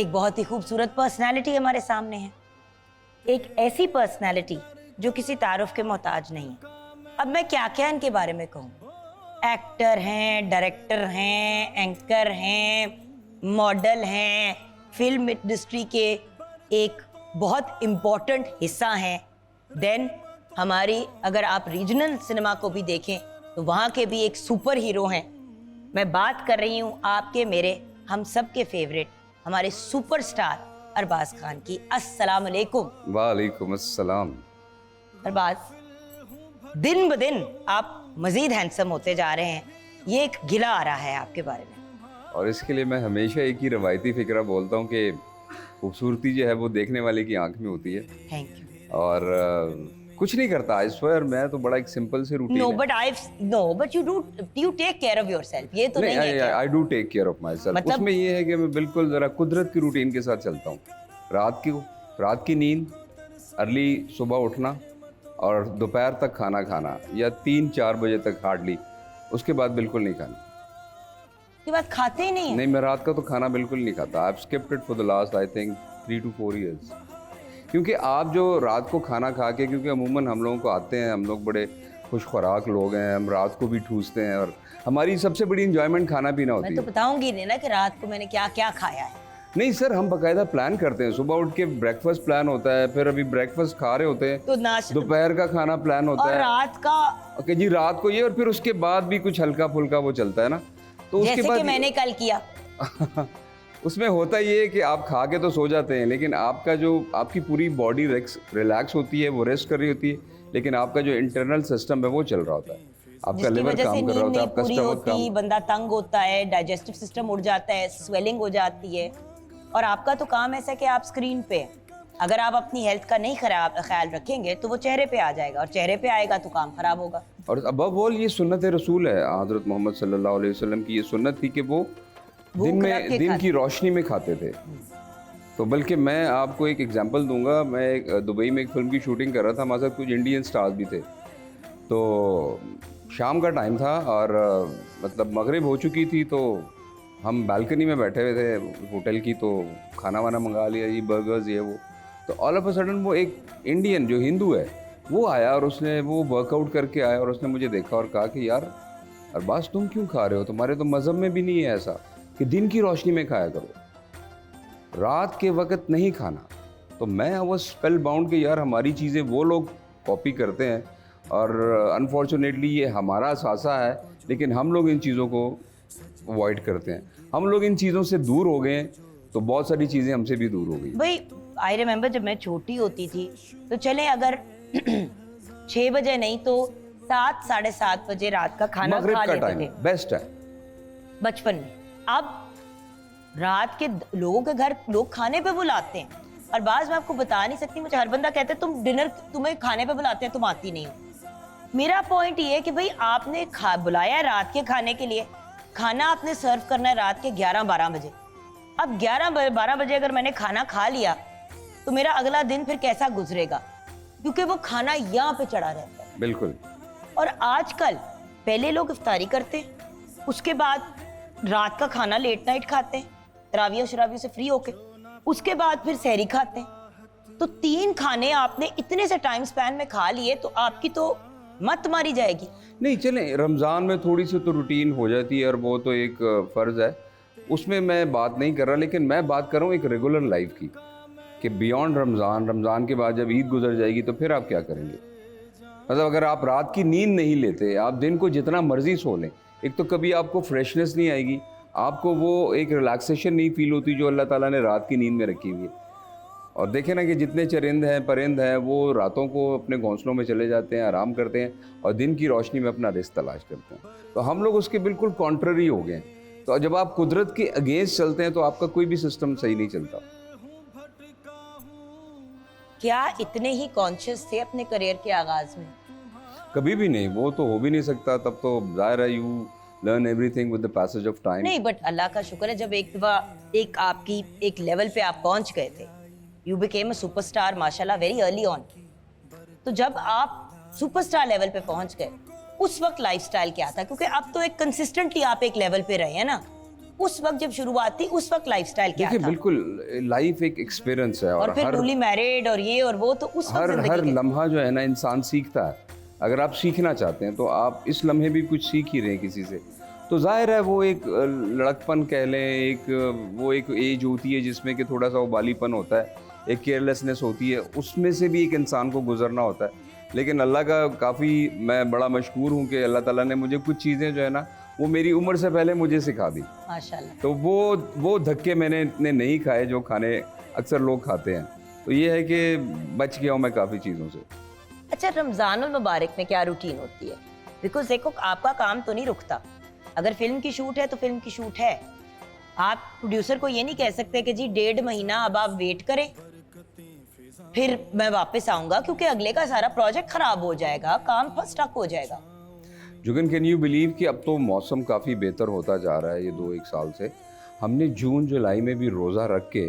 एक बहुत ही खूबसूरत पर्सनालिटी हमारे सामने है, एक ऐसी पर्सनालिटी जो किसी तारुफ के मोहताज नहीं है। अब मैं क्या क्या इनके बारे में कहूँ। एक्टर हैं, डायरेक्टर हैं, एंकर हैं, मॉडल हैं, फिल्म इंडस्ट्री के एक बहुत इम्पोर्टेंट हिस्सा हैं। देन हमारी अगर आप रीजनल सिनेमा को भी देखें तो वहाँ के भी एक सुपर हीरो हैं। मैं बात कर रही हूँ आपके मेरे हम सब के फेवरेट हमारे सुपरस्टार अरबाज खान की। अस्सलाम वालेकुम। वालेकुम अस्सलाम। अरबाज, दिन ब दिन आप मजीद हैंडसम होते जा रहे हैं, ये एक गिला आ रहा है आपके बारे में। और इसके लिए मैं हमेशा एक ही रवायती फिक्रा बोलता हूँ कि खूबसूरती जो है वो देखने वाले की आंख में होती है। Thank you. और कुछ नहीं करता, आई स्वेयर, मैं तो बड़ा एक सिंपल से routine no but you take care of yourself. ये तो नहीं है क्या? I do take care of myself. मतलब उसमें ये है कि मैं बिल्कुल जरा कुदरत की रूटीन के साथ चलता हूँ। रात की नींद, अर्ली सुबह उठना और दोपहर तक खाना खाना या 3-4 बजे तक हार्डली, उसके बाद बिल्कुल नहीं खाना। ये बात खाते ही नहीं है? नहीं, मैं रात का तो खाना बिल्कुल नहीं खाता। I have skipped it for the last I think 3 to 4 years। क्योंकि आप जो रात को खाना खा के, क्योंकि अमूमन हम लोगों को आते हैं, हम लोग बड़े खुश खुराक लोग हैं, हम रात को भी ठूसते हैं और हमारी सबसे बड़ी इंजॉयमेंट खाना पीना होती मैं है। तो बताऊंगी नहीं ना कि रात को मैंने क्या क्या खाया है। नहीं सर, हम बाकायदा प्लान करते हैं। सुबह उठ के ब्रेकफास्ट प्लान होता है, फिर अभी ब्रेकफास्ट खा रहे होते हैं तो नाश्ता, दोपहर का खाना प्लान होता और है, रात का ओके जी, रात को ये, और फिर उसके बाद भी कुछ हल्का फुल्का वो चलता है ना, तो उसके जैसे बाद कि मैंने कल किया। उसमें होता ये है कि आप खा के तो सो जाते हैं, लेकिन आपकी पूरी बॉडी रिलैक्स होती है, वो रेस्ट कर रही होती है, लेकिन आपका जो इंटरनल सिस्टम है वो चल रहा होता है, आपका जिसकी लिवर वजह से काम कर रहा नींद होता है, नहीं आपका पूरी स्टमक होती, काम। बंदा तंग होता है, डाइजेस्टिव सिस्टम उड़ जाता है, स्वेलिंग हो जाती है। और आपका तो काम ऐसा कि आप स्क्रीन पे हैं। अगर आप अपनी हेल्थ का नहीं ख्याल रखेंगे तो वो चेहरे पे आ जाएगा, और चेहरे पे आएगा तो काम खराब होगा। और अबव ऑल ये सुन्नत रसूल है, हज़रत मोहम्मद सल्लल्लाहु अलैहि वसल्लम की ये सुन्नत थी कि वो दिन की रोशनी में खाते थे। तो बल्कि मैं आपको एक एग्जांपल दूंगा। मैं दुबई में एक फिल्म की शूटिंग कर रहा था, हमारे साथ कुछ इंडियन स्टार्स भी थे। तो शाम का टाइम था और मतलब मगरिब हो चुकी थी, तो हम बालकनी में बैठे हुए थे होटल की, तो खाना वाना मंगा लिया, ये बर्गर्स ये वो। तो ऑल ऑफ अ सडन वो एक इंडियन जो हिंदू है वो आया, और उसने वो वर्कआउट करके आया, और उसने मुझे देखा और कहा कि यार अरबाज, तुम क्यों खा रहे हो? तुम्हारे तो मज़हब में भी नहीं है ऐसा कि दिन की रोशनी में खाया करो, रात के वक्त नहीं खाना। तो मैं वो स्पेल बाउंड कि यार हमारी चीज़ें वो लोग कॉपी करते हैं, और अनफॉर्चुनेटली ये हमारा असासा है, लेकिन हम लोग इन चीज़ों को अवॉइड करते हैं। हम लोग इन चीज़ों से दूर हो गए हैं, तो बहुत सारी चीज़ें हमसे भी दूर हो गई। भाई आई रिमेम्बर जब मैं छोटी होती थी तो चले अगर 6 बजे नहीं तो 7-7:30 बजे रात का खाना मगरिब खा का लेते टाइम थे बेस्ट है बचपन में। अब रात के लोगों के घर लोग खाने पे बुलाते हैं, और बाज मैं आपको बता नहीं सकती, मुझे हर बंदा कहता है तुम्हें खाने पे बुलाते हैं, तुम आती नहीं हो। मेरा पॉइंट ये है कि भाई आपने बुलाया है रात के खाने के लिए, खाना आपने सर्व करना है रात के 11-12 बजे। अब 11-12 बजे अगर मैंने खाना खा लिया तो मेरा अगला दिन फिर कैसा गुजरेगा, क्योंकि वो खाना यहाँ पे चढ़ा रहता है। बिल्कुल। और आजकल पहले लोग इफ्तारी करते हैं, उसके बाद रात का खाना लेट नाइट खाते हैं, तरावियों शराबियों से फ्री होके, उसके बाद फिर सहरी खाते हैं। तो 3 खाने आपने इतने से टाइम स्पैन में खा लिए तो आपकी तो मत मारी जाएगी। नहीं, चलें, रमज़ान में थोड़ी सी तो रूटीन हो जाती है, और वो तो एक फ़र्ज़ है, उसमें मैं बात नहीं कर रहा, लेकिन मैं बात कर रहा हूँ एक रेगुलर लाइफ की, कि बियॉन्ड रमज़ान के बाद जब ईद गुजर जाएगी तो फिर आप क्या करेंगे? मतलब अगर आप रात की नींद नहीं लेते, आप दिन को जितना मर्जी सो लें, एक तो कभी आपको फ्रेशनेस नहीं आएगी, आपको वो एक रिलैक्सेशन नहीं फील होती जो अल्लाह ताला ने रात की नींद में रखी हुई है। और देखें ना कि जितने चरिंद हैं, परिंद हैं, वो रातों को अपने घोंसलों में चले जाते हैं, आराम करते हैं, और दिन की रोशनी में अपना रिज़्क तलाश करते हैं। तो हम लोग उसके बिल्कुल कॉन्ट्ररी हो गए हैं। तो जब आप कुदरत के अगेंस्ट चलते हैं तो आपका कोई भी सिस्टम सही नहीं चलता। क्या इतने ही कॉन्शियस थे अपने करियर के आगाज में? कभी भी नहीं, वो तो हो भी नहीं सकता। तब तो जाहिर है you learn everything with the passage of time. नहीं, बट अल्लाह का शुक्र है जब एक दफा एक आपकी एक लेवल पे आप पहुंच गए थे, यू बिकेम अ सुपरस्टार माशाल्लाह वेरी अर्ली ऑन। तो जब आप सुपरस्टार लेवल पे पहुंच गए, उस वक्त लाइफस्टाइल क्या था? क्योंकि अब तो एक कंसिस्टेंटली आप एक लेवल पे रहे हैं ना, उस वक्त जब शुरुआत थी उस वक्त लाइफस्टाइल क्या देखिए था? बिल्कुल लाइफ एक एक्सपीरियंस है और फिर न्यूली मैरिड और ये और वो, तो उस वक्त हर जिंदगी के- लम्हा जो है ना इंसान सीखता है। अगर आप सीखना चाहते हैं तो आप इस लम्हे भी कुछ सीख ही रहे हैं किसी से, तो जाहिर है वो एक लड़कपन कह लें, वो एक एज होती है जिसमें कि थोड़ा सा उबालीपन होता है, एक केयरलेसनेस होती है, उसमें से भी एक इंसान को गुजरना होता है। लेकिन अल्लाह का काफ़ी मैं बड़ा मशकूर हूँ कि अल्लाह ताला ने मुझे कुछ चीज़ें जो है ना वो मेरी उम्र से पहले मुझे सिखा दी। माशाल्लाह। तो वो धक्के मैंने इतने नहीं खाए जो खाने अक्सर लोग खाते हैं। तो ये है कि बच गया हूँ मैं काफ़ी चीज़ों से। अच्छा, रमजानुल मुबारक में क्या रूटीन होती है? बिकॉज देखो आपका काम तो नहीं रुकता, अगर फिल्म की शूट है तो फिल्म की शूट है। आप प्रोड्यूसर को ये नहीं कह सकते कि जी 1.5 महीना अब आप वेट करें फिर मैं वापस आऊंगा, क्योंकि अगले का सारा प्रोजेक्ट खराब हो जाएगा, काम फर्स्ट स्टक हो जाएगा। जुगन, कैन यू बिलीव कि अब तो मौसम काफ़ी बेहतर होता जा रहा है ये 2-1 साल से। हमने जून जुलाई में भी रोज़ा रख के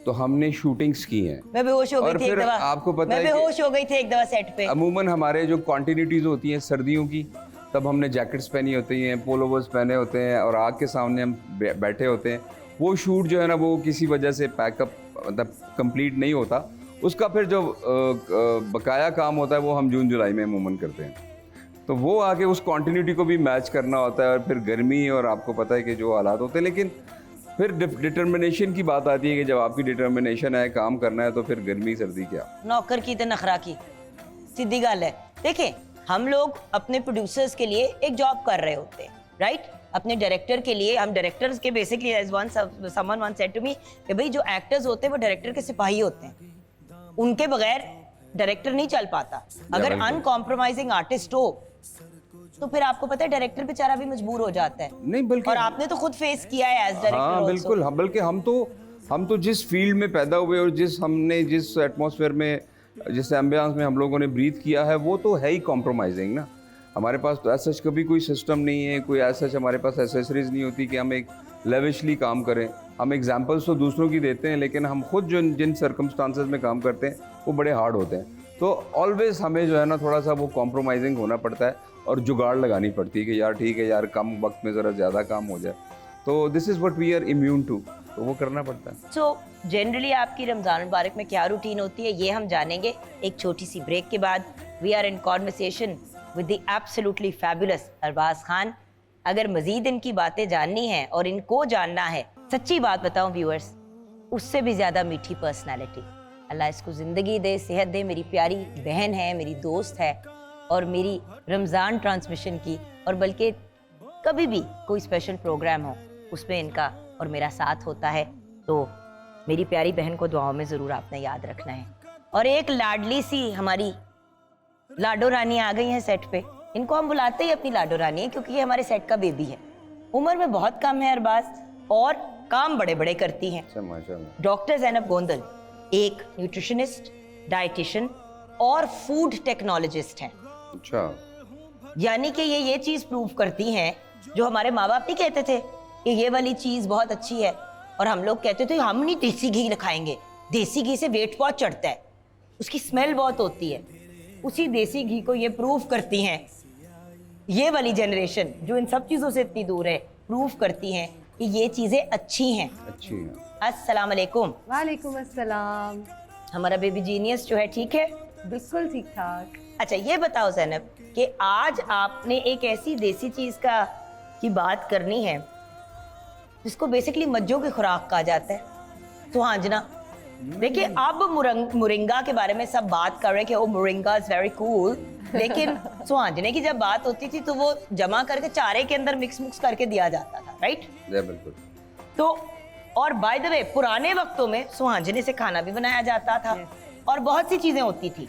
तो हमने शूटिंग्स की हैं। मैं बेहोश हो गई और थी एक फिर दफा, आपको पता मैं है कि बेहोश हो गई थी एक दफा सेट पे। अमूमन हमारे जो कॉन्टिन्यूटीज़ होती हैं सर्दियों की, तब हमने जैकेट्स पहनी होती हैं, पोलोवर्स पहने होते हैं और आग के सामने हम बैठे होते हैं। वो शूट जो है ना वो किसी वजह से पैकअप मतलब कंप्लीट नहीं होता, उसका फिर जो बकाया काम होता है वो हम जून जुलाई में अमूमन करते हैं। तो वो आके उस कॉन्टिन्यूटी को भी मैच करना होता है, और फिर गर्मी और आपको पता है कि जो हालात होते हैं। लेकिन फिर डिटर्मिनेशन की बात आती है कि जब आपकी डिटर्मिनेशन है, काम करना है, तो फिर गर्मी सर्दी क्या, नौकर की तो नखरा की, सीधी गल है। देखें, हम लोग अपने प्रोड्यूसर्स के लिए एक जॉब कर रहे होते हैं, राइट? अपने डायरेक्टर के लिए, हम डायरेक्टर्स के basically as someone once said to me कि भाई जो एक्टर्स होते हैं वो डायरेक्टर के सिपाही होते हैं, उनके बगैर डायरेक्टर नहीं चल पाता। अगर अनकॉम्प्रोमाइजिंग आर्टिस्ट हो तो फिर आपको पता है डायरेक्टर बेचारा भी मजबूर हो जाता है। नहीं बल्कि, और आपने तो खुद फेस किया है एज डायरेक्टर। हाँ बिल्कुल, हाँ बल्कि हम तो जिस फील्ड में पैदा हुए और जिस एटमॉस्फेयर में, जिस एम्बियंस में हम लोगों ने ब्रीथ किया है, वो तो है ही कॉम्प्रोमाइजिंग ना। हमारे पास तो ऐसा कभी कोई सिस्टम नहीं है, कोई ऐसा हमारे पास एसेसरीज नहीं होती कि हम एक लेविशली काम करें। हम एग्जांपल्स तो दूसरों की देते हैं, लेकिन हम खुद जिन सर्कमस्टांसेस में काम करते हैं वो बड़े हार्ड होते हैं। तो ऑलवेज हमें जो है ना थोड़ा सा वो कॉम्प्रोमाइजिंग होना पड़ता है और जुगाड़ लगानी पड़ती है कि यार ठीक है यार, कम वक्त में ज़रा ज़्यादा काम हो जाए। तो this is what we are immune to, तो वो करना पड़ता है। सो जनरली आपकी रमजान मुबारक में क्या रूटीन होती है, ये हम जानेंगे एक छोटी सी ब्रेक के बाद। We are in conversation with the absolutely fabulous Arbaaz Khan. अगर मजीद इनकी बातें जाननी है और इनको जानना है, सच्ची बात बताऊं व्यूअर्स, उससे भी ज्यादा मीठी पर्सनालिटी, अल्लाह इसको जिंदगी दे, सेहत दे। मेरी प्यारी बहन है, मेरी दोस्त है, और मेरी रमज़ान ट्रांसमिशन की, और बल्कि कभी भी कोई स्पेशल प्रोग्राम हो उसमें इनका और मेरा साथ होता है। तो मेरी प्यारी बहन को दुआओं में ज़रूर आपने याद रखना है। और एक लाडली सी हमारी लाडो रानी आ गई हैं सेट पे। इनको हम बुलाते ही अपनी लाडो रानी है, क्योंकि ये हमारे सेट का बेबी है। उम्र में बहुत कम है अरबाज, और काम बड़े बड़े करती हैं। माशाल्लाह। डॉक्टर ज़ैनब गोंदल एक न्यूट्रिशनिस्ट, डाइटिशियन और फूड टेक्नोलॉजिस्ट हैं। अच्छा, यानी कि ये चीज़ प्रूव करती हैं जो हमारे माँ बाप नहीं कहते थे कि ये वाली चीज़ बहुत अच्छी है, और हम लोग कहते थे हम नहीं देसी घी खाएंगे, देसी घी से वेट बहुत चढ़ता है, उसकी स्मेल बहुत होती है। उसी देसी घी को ये प्रूव करती हैं, ये वाली जनरेशन जो इन सब चीज़ों से इतनी दूर है, प्रूव करती हैं कि ये चीज़ें अच्छी हैं। अच्छी है। अस्सलाम वालेकुम। वालेकुम अस्सलाम। हमारा बेबी जीनियस जो है ठीक है? बिल्कुल ठीक ठाक। अच्छा, ये बताओ ज़ैनब कि आज आपने एक ऐसी देसी चीज़ की बात करनी है जिसको बेसिकली मज्जों की खुराक कहा जाता है, सुहांजना। देखिए, अब मुरिंगा के बारे में सब बात कर रहे हैं कि ओ मोरिंगा इज वेरी कूल, लेकिन सुहांजने की जब बात होती थी तो वो जमा करके चारे के अंदर मिक्स करके दिया जाता था, राइट? बिल्कुल। तो और बाय द वे पुराने वक्तों में सुहांजने से खाना भी बनाया जाता था, और बहुत सी चीजें होती थी।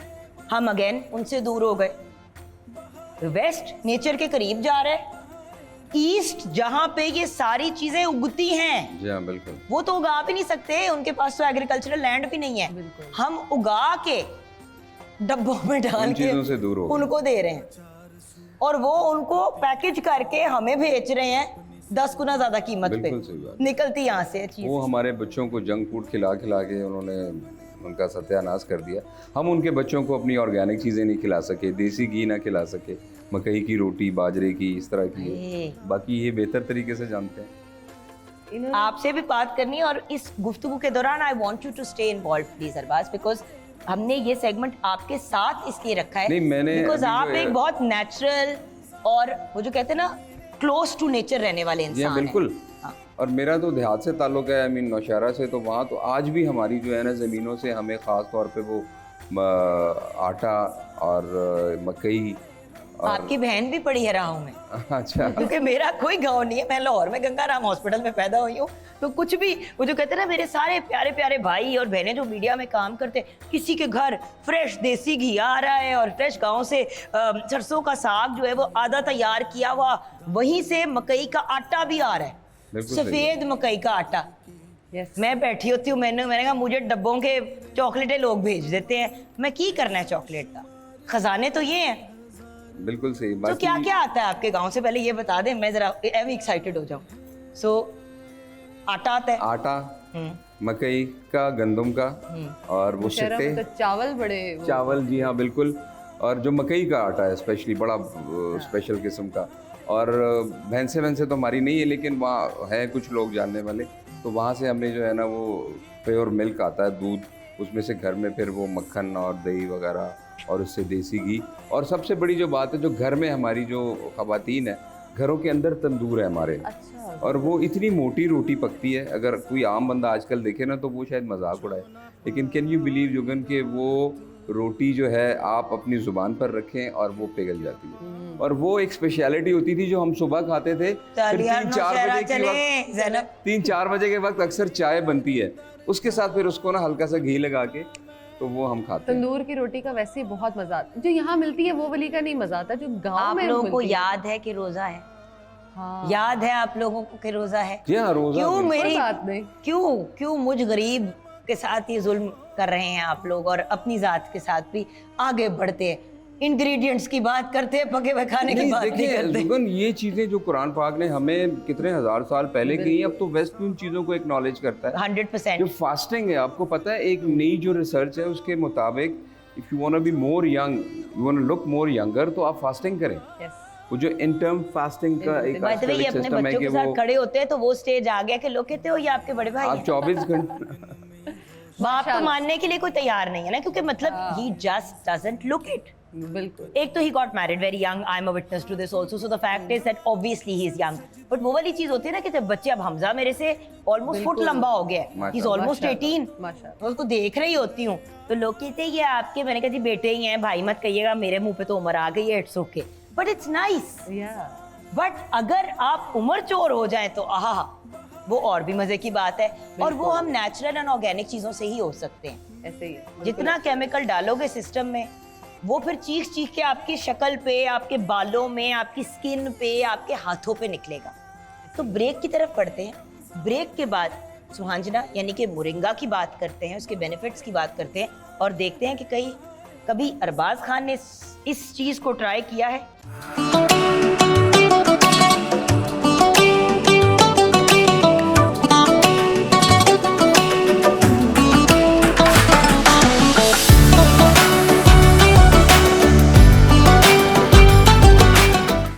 हम अगेन उनसे दूर हो गए, वेस्ट नेचर के करीब जा रहे हैं, ईस्ट जहां पे ये सारी चीजें उगती हैं, जी हाँ बिल्कुल, वो तो उगा भी नहीं सकते, उनके पास तो एग्रीकल्चरल लैंड भी नहीं है। हम उगा के डब्बों में डाल के से दूर हो उनको दे रहे हैं, और वो उनको पैकेज करके हमें भेज रहे हैं 10 गुना ज्यादा कीमत पे। बिल्कुल सही बात। निकलती यहाँ से चीज। वो हमारे बच्चों को जंक फूड खिला खिला के उन्होंने उनका सत्यानाश कर दिया। हम उनके बच्चों को अपनी ऑर्गेनिक चीज़ें नहीं खिला सके, देसी घी ना खिला सके, मकई की रोटी, बाजरे की, इस तरह की। बाकी ये बेहतर तरीके से जानते हैं। आपसे भी बात करनी है, और इस गुफ्तगू के दौरान I want you to stay involve please Arbaaz, because हमने ये सेगमेंट आपके साथ इसलिए रखा है नहीं, मैंने बिकॉज अभी आप जो है- एक बहुत नेचुरल और वो जो कहते हैं ना क्लोज टू नेचर रहने वाले जी इंसान हाँ, हैं। बिल्कुल। हाँ। और मेरा तो देहात से ताल्लुक है, आई मीन नौशहरा से, तो वहाँ तो आज भी हमारी जो है ना ज़मीनों से हमें ख़ास तौर पे वो आटा और मकई और आपकी बहन भी पड़ी है राहों में, अच्छा क्योंकि मेरा कोई गांव नहीं है, मैं लाहौर में गंगाराम हॉस्पिटल में पैदा हुई हूँ, तो कुछ भी वो जो कहते हैं ना मेरे सारे प्यारे प्यारे भाई और बहनें जो मीडिया में काम करते हैं, किसी के घर फ्रेश देसी घी आ रहा है और फ्रेश गांव से सरसों का साग जो है वो आधा तैयार किया हुआ, वहीं से मकई का आटा भी आ रहा है, बिल्कुल सही सफेद मकई का आटा। यस मैं बैठी होती हूँ, मैंने कहा मुझे डब्बों के चॉकलेटें लोग भेज देते हैं, मैं की करना है चॉकलेट का, खजाने तो ये हैं। बिल्कुल सही तो बात। क्या क्या आता है आपके गांव से, पहले ये बता दें, मैं जरा एक्साइटेड हो जाऊं। सो आटा आता है, आटा, हम्म, मकई का, गंदम का, और वो शहरों में सिट्टे, तो चावल बड़े वो- चावल, जी हाँ बिल्कुल, और जो मकई का आटा है स्पेशली बड़ा स्पेशल किस्म का, और भैंसे तो हमारी नहीं है, लेकिन वहाँ है कुछ लोग जानने वाले, तो वहाँ से हमें जो है ना वो प्योर मिल्क आता है, दूध, उसमें से घर में फिर वो मक्खन और दही वगैरह और उससे देसी घी। और सबसे बड़ी जो बात है, जो घर में हमारी जो ख़वातीन है, घरों के अंदर तंदूर है हमारे, अच्छा और वो इतनी मोटी रोटी पकती है, अगर कोई आम बंदा आजकल देखे ना तो वो शायद मजाक उड़ाए, लेकिन कैन यू बिलीव जुगन के वो रोटी जो है आप अपनी ज़ुबान पर रखें और वो पिघल जाती है, और वो एक स्पेशलिटी होती थी जो हम सुबह खाते थे, फिर तालियां 3-4 नौशहरा बजे के चले, वक्त, ज़ैनब। 3-4 बजे के वक्त अक्सर चाय बनती है, उसके साथ फिर उसको ना हल्का सा घी लगा के तो वो हम खाते हैं। तंदूर की रोटी का वैसे ही बहुत मजा आता है, जो यहाँ मिलती है वो वाली का नहीं मजा आता, जो गांव आप में लोगों को मिलती है। याद है कि रोजा है, हाँ याद है आप लोगों को कि रोजा है, जी हाँ, रोज़ा क्यों बिल्कुल। मेरी कोई बात नहीं। क्यों मुझ गरीब के साथ ये जुल्म कर रहे हैं आप लोग, और अपनी जात के साथ भी आगे बढ़ते हैं, इंग्रेडिएंट्स की बात करते हैं, पके हुए खाने की नहीं, बात नहीं देखिए करते। जुगन, ये चीज़ें जो कुरान पाक ने हमें कितने हज़ार साल पहले कही हैं, अब तो वेस्ट भी उन चीज़ों को एक्नॉलेज करता है। 100%। जो फास्टिंग है, आपको पता है एक नई जो रिसर्च है उसके मुताबिक, if you want to be more young, you want to look more younger, तो आप फास्टिंग करें। यस वो जो इंटर्म फास्टिंग का एक बाय द वे, ये आजकल एक अपने सिस्टम है बच्चों कि के साथ वो खड़े होते हैं तो वो स्टेज आ गया कि लोग कहते हो ये आपके बड़े भाई आप हैं। 24 घंटे बाप को मानने के लिए कोई तैयार नहीं है ना, क्योंकि मतलब he just doesn't look it. बिल्कुल। एक तो he got married very young, I am a witness to this also, so the fact is that obviously he is young, but वो वाली चीज होती है ना कि जब बच्चे, अब हमजा मेरे से ऑलमोस्ट फुट बिल्कुल। लंबा हो गया है, ही इज ऑलमोस्ट 18, माशाल्लाह। मैं उसको देख रही होती हूँ तो लोग कहते हैं ये आपके, मैंने कहा जी बेटे ही हैं, भाई मत कहिएगा, मेरे मुंह पे तो उम्र आ गई है, it's okay, but it's nice. या बट अगर आप उम्र चोर हो जाए तो आहा, वो और भी मजे की बात है, और वो हम नेचुरल एंड ऑर्गेनिक चीजों से ही हो सकते हैं। ऐसे ही है। जितना केमिकल डालोगे सिस्टम में, वो फिर चीख चीख के आपकी शक्ल पे, आपके बालों में, आपकी स्किन पे, आपके हाथों पे निकलेगा। तो ब्रेक की तरफ पढ़ते हैं, ब्रेक के बाद सुहांजना यानी कि मोरिंगा की बात करते हैं, उसके बेनिफिट्स की बात करते हैं, और देखते हैं कि कभी अरबाज खान ने इस चीज को ट्राई किया है।